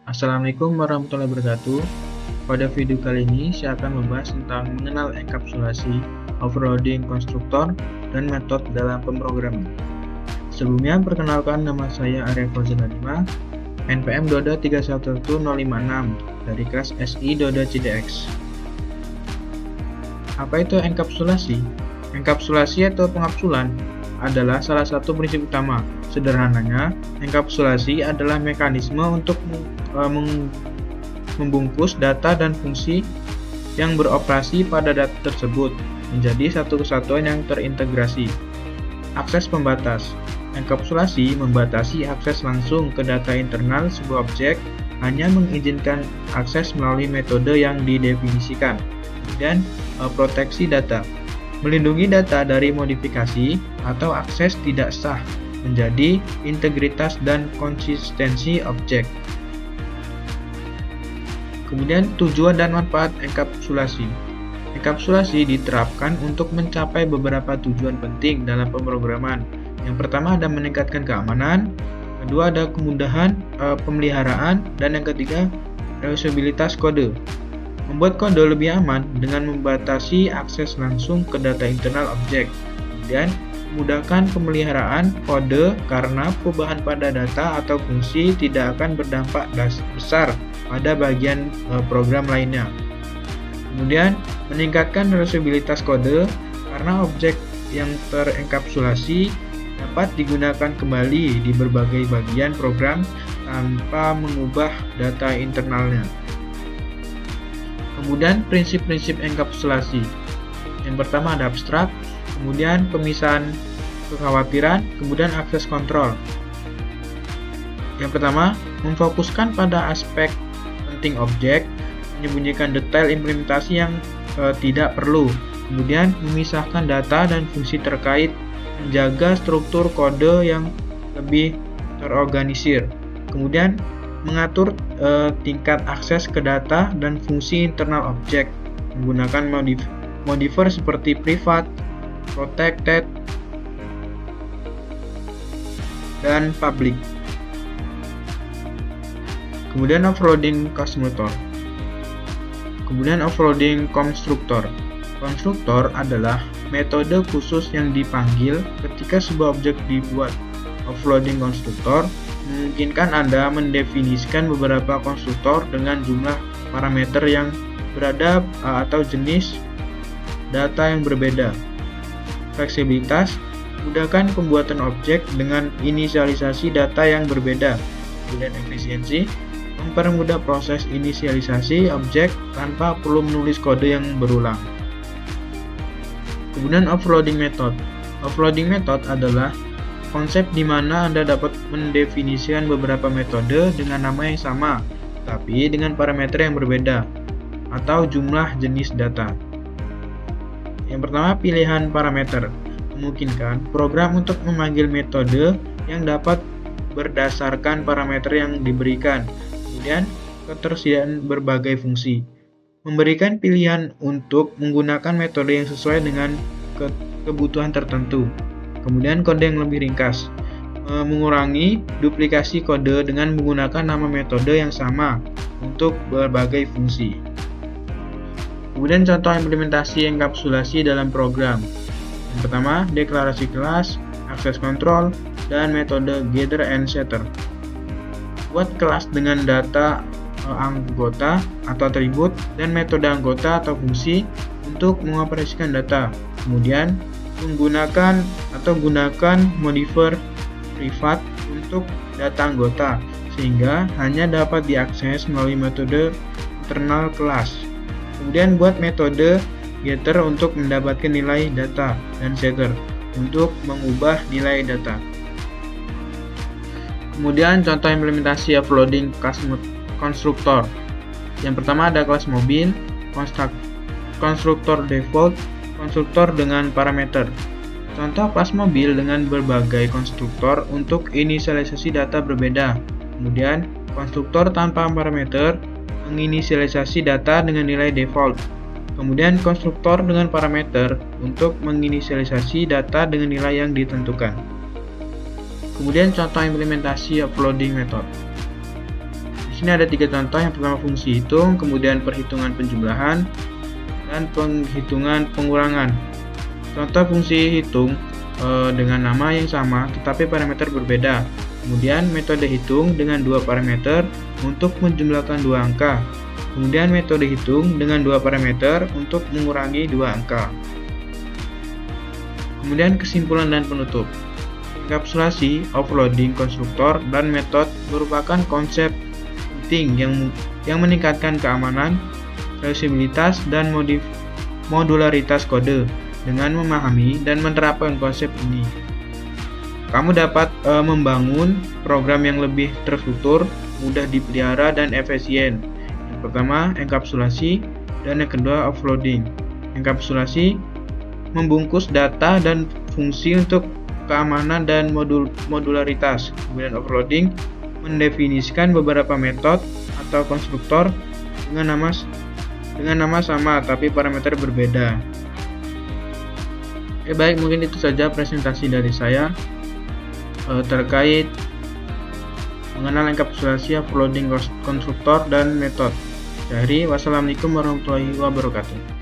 Assalamualaikum warahmatullahi wabarakatuh. Pada video kali ini saya akan membahas tentang mengenal enkapsulasi, overloading konstruktor, dan metode dalam pemrograman. Sebelumnya, perkenalkan nama saya Arya Fauzan Adima, NPM Doda 311056 dari kelas SI Doda CDX. Apa itu enkapsulasi? Enkapsulasi atau pengapsulan adalah salah satu prinsip utama. Sederhananya, enkapsulasi adalah mekanisme untuk membungkus data dan fungsi yang beroperasi pada data tersebut menjadi satu kesatuan yang terintegrasi. Akses pembatas. Enkapsulasi membatasi akses langsung ke data internal sebuah objek, hanya mengizinkan akses melalui metode yang didefinisikan. Dan proteksi data. Melindungi data dari modifikasi atau akses tidak sah, menjadi integritas dan konsistensi objek. Kemudian tujuan dan manfaat enkapsulasi. Enkapsulasi diterapkan untuk mencapai beberapa tujuan penting dalam pemrograman. Yang pertama ada meningkatkan keamanan, kedua ada kemudahan pemeliharaan, dan yang ketiga reusabilitas kode. Membuat kode lebih aman dengan membatasi akses langsung ke data internal objek. Kemudian memudahkan pemeliharaan kode karena perubahan pada data atau fungsi tidak akan berdampak besar pada bagian program lainnya. Kemudian meningkatkan reusabilitas kode karena objek yang terenkapsulasi dapat digunakan kembali di berbagai bagian program tanpa mengubah data internalnya. Kemudian prinsip-prinsip enkapsulasi. Yang pertama ada abstrak, kemudian pemisahan kekhawatiran, kemudian akses kontrol. Yang pertama, memfokuskan pada aspek penting objek, menyembunyikan detail implementasi yang tidak perlu. Kemudian memisahkan data dan fungsi terkait, menjaga struktur kode yang lebih terorganisir. Kemudian mengatur tingkat akses ke data dan fungsi internal objek menggunakan modifier seperti private, protected, dan public. Kemudian offloading konstruktor. Kemudian offloading konstruktor. Konstruktor adalah metode khusus yang dipanggil ketika sebuah objek dibuat. Offloading konstruktor memungkinkan Anda mendefinisikan beberapa konstruktor dengan jumlah parameter yang berada atau jenis data yang berbeda. Fleksibilitas mudahkan pembuatan objek dengan inisialisasi data yang berbeda. Kemudian efisiensi mempermudah proses inisialisasi objek tanpa perlu menulis kode yang berulang. Kemudian offloading method. Offloading method adalah konsep di mana Anda dapat mendefinisikan beberapa metode dengan nama yang sama, tapi dengan parameter yang berbeda, atau jumlah jenis data. Yang pertama, pilihan parameter. Memungkinkan program untuk memanggil metode yang dapat berdasarkan parameter yang diberikan, kemudian ketersediaan berbagai fungsi. Memberikan pilihan untuk menggunakan metode yang sesuai dengan kebutuhan tertentu. Kemudian kode yang lebih ringkas, mengurangi duplikasi kode dengan menggunakan nama metode yang sama untuk berbagai fungsi. Kemudian contoh implementasi enkapsulasi dalam program. Yang pertama, deklarasi kelas, akses kontrol, dan metode gather and setter. Buat kelas dengan data anggota atau atribut dan metode anggota atau fungsi untuk mengoperasikan data. Kemudian gunakan modifier private untuk data anggota sehingga hanya dapat diakses melalui metode internal kelas. Kemudian buat metode getter untuk mendapatkan nilai data dan setter untuk mengubah nilai data. Kemudian contoh implementasi offloading konstruktor. Yang pertama ada kelas mobil, konstruktor default, konstruktor dengan parameter. Contoh kelas mobil dengan berbagai konstruktor untuk inisialisasi data berbeda. Kemudian konstruktor tanpa parameter menginisialisasi data dengan nilai default. Kemudian konstruktor dengan parameter untuk menginisialisasi data dengan nilai yang ditentukan. Kemudian contoh implementasi offloading method. Di sini ada 3 contoh. Yang pertama fungsi hitung, kemudian perhitungan penjumlahan, dan penghitungan pengurangan. Contoh fungsi hitung dengan nama yang sama tetapi parameter berbeda. Kemudian metode hitung dengan 2 parameter untuk menjumlahkan 2 angka. Kemudian metode hitung dengan 2 parameter untuk mengurangi 2 angka. Kemudian kesimpulan dan penutup. Enkapsulasi, offloading, konstruktor, dan metode merupakan konsep penting yang meningkatkan keamanan, fleksibilitas, dan modularitas kode. Dengan memahami dan menerapkan konsep ini, kamu dapat membangun program yang lebih terstruktur, mudah dipelihara, dan efisien. Yang pertama, enkapsulasi, dan yang kedua, offloading. Enkapsulasi membungkus data dan fungsi untuk keamanan dan modularitas. Kemudian offloading mendefinisikan beberapa metode atau konstruktor dengan nama sama tapi parameter berbeda. Oke, baik, mungkin itu saja presentasi dari saya terkait mengenal enkapsulasi, offloading, konstruktor, dan metode. Wassalamualaikum warahmatullahi wabarakatuh.